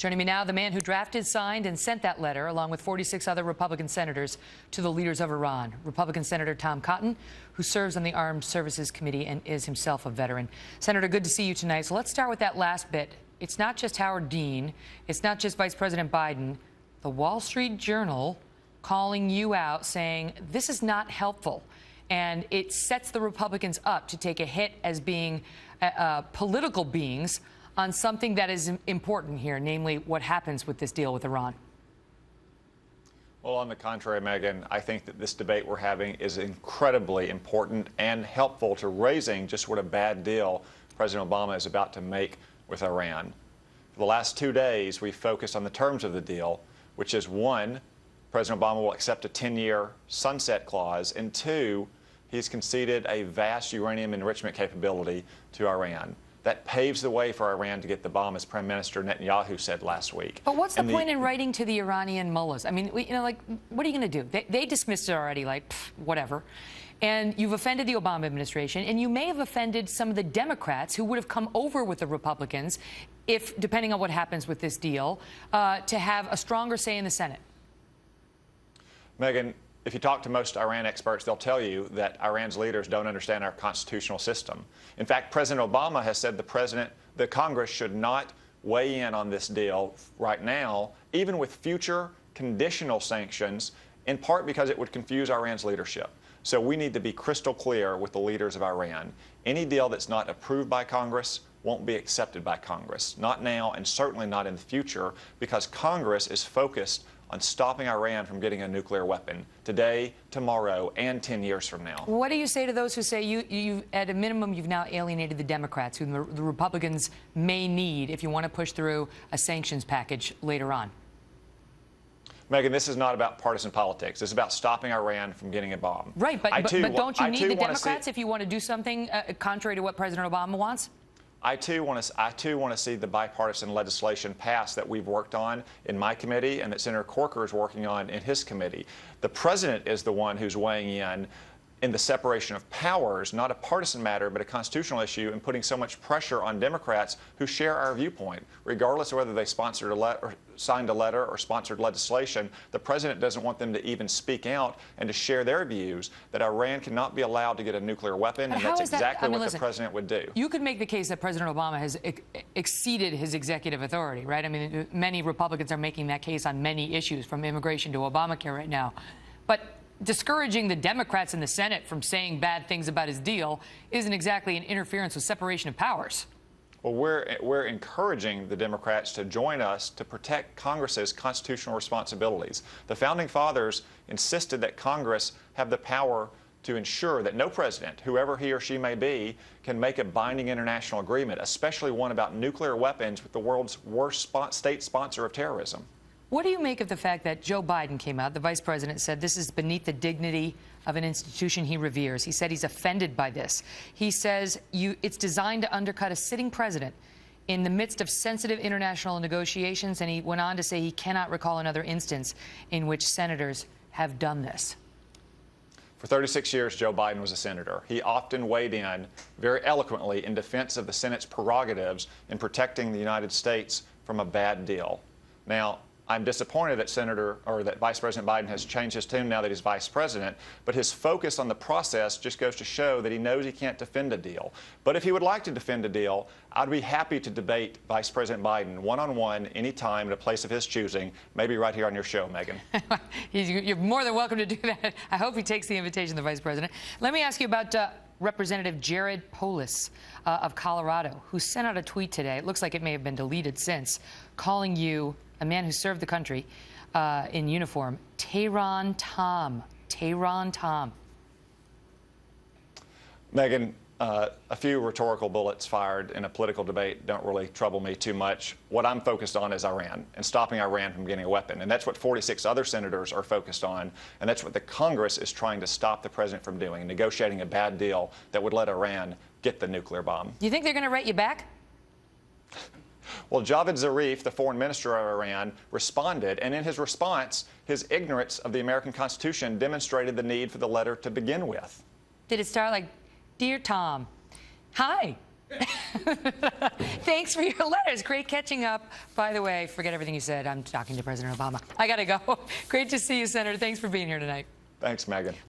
Joining me now, the man who drafted, signed, and sent that letter, along with 46 other Republican senators, to the leaders of Iran. Republican Senator Tom Cotton, who serves on the Armed Services Committee and is himself a veteran. Senator, good to see you tonight. So let's start with that last bit. It's not just Howard Dean. It's not just Vice President Biden. The Wall Street Journal calling you out, saying this is not helpful. And it sets the Republicans up to take a hit as being political beings on something that is important here, namely what happens with this deal with Iran. Well, on the contrary, Megyn, I think that this debate we're having is incredibly important and helpful to raising just what a bad deal President Obama is about to make with Iran. For the last 2 days, we've focused on the terms of the deal, which is, one, President Obama will accept a 10-year sunset clause, and two, he's conceded a vast uranium enrichment capability to Iran. That paves the way for Iran to get the bomb, as Prime Minister Netanyahu said last week. But what's the point in writing to the Iranian mullahs? I mean, what are you going to do? They dismissed it already, like, pff, whatever. And you've offended the Obama administration, and you may have offended some of the Democrats who would have come over with the Republicans if, depending on what happens with this deal, to have a stronger say in the Senate. Megyn, if you talk to most Iran experts, they'll tell you that Iran's leaders don't understand our constitutional system. In fact, President Obama has said the Congress should not weigh in on this deal right now, even with future conditional sanctions, in part because it would confuse Iran's leadership. So we need to be crystal clear with the leaders of Iran. Any deal that's not approved by Congress won't be accepted by Congress, not now and certainly not in the future, because Congress is focused on stopping Iran from getting a nuclear weapon today, tomorrow, and 10 years from now. What do you say to those who say you at a minimum, you've now alienated the Democrats, who the Republicans may need if you want to push through a sanctions package later on? Megyn, this is not about partisan politics. It's about stopping Iran from getting a bomb. Right, but don't you need the Democrats if you want to do something contrary to what President Obama wants? I too want to see the bipartisan legislation pass that we've worked on in my committee and that Senator Corker is working on in his committee. The president is the one who's weighing in the separation of powers, not a partisan matter, but a constitutional issue, and putting so much pressure on Democrats who share our viewpoint. Regardless of whether they sponsored signed a letter or sponsored legislation, the president doesn't want them to even speak out and to share their views that Iran cannot be allowed to get a nuclear weapon, and that's exactly what the president would do. You could make the case that President Obama has exceeded his executive authority, right? I mean, many Republicans are making that case on many issues, from immigration to Obamacare right now. But discouraging the Democrats in the Senate from saying bad things about his deal isn't exactly an interference with separation of powers. Well, we're encouraging the Democrats to join us to protect Congress's constitutional responsibilities. The Founding Fathers insisted that Congress have the power to ensure that no president, whoever he or she may be, can make a binding international agreement, especially one about nuclear weapons with the world's worst state sponsor of terrorism. What do you make of the fact that Joe Biden came out, the vice president, said this is beneath the dignity of an institution he reveres? He said he's offended by this. He says it's designed to undercut a sitting president in the midst of sensitive international negotiations, and he went on to say he cannot recall another instance in which senators have done this. For 36 years, Joe Biden was a senator. He often weighed in very eloquently in defense of the Senate's prerogatives in protecting the United States from a bad deal. Now, I'm disappointed that Vice President Biden has changed his tune now that he's vice president, but his focus on the process just goes to show that he knows he can't defend a deal. But if he would like to defend a deal, I'd be happy to debate Vice President Biden one-on-one anytime at a place of his choosing, maybe right here on your show, Megyn. You're more than welcome to do that. I hope he takes the invitation, the vice president. Let me ask you about Representative Jared Polis of Colorado, who sent out a tweet today. It looks like it may have been deleted since, calling you, a man who served the country in uniform, Tehran Tom. Tehran Tom. Megyn, a few rhetorical bullets fired in a political debate don't really trouble me too much. What I'm focused on is Iran and stopping Iran from getting a weapon. And that's what 46 other senators are focused on. And that's what the Congress is trying to stop the president from doing, negotiating a bad deal that would let Iran get the nuclear bomb. You think they're going to write you back? Well, Javad Zarif, the foreign minister of Iran, responded, and in his response, his ignorance of the American Constitution demonstrated the need for the letter to begin with. Did it start like, Dear Tom, hi, Thanks for your letters. Great catching up. By the way, forget everything you said. I'm talking to President Obama. I got to go. Great to see you, Senator. Thanks for being here tonight. Thanks, Megyn.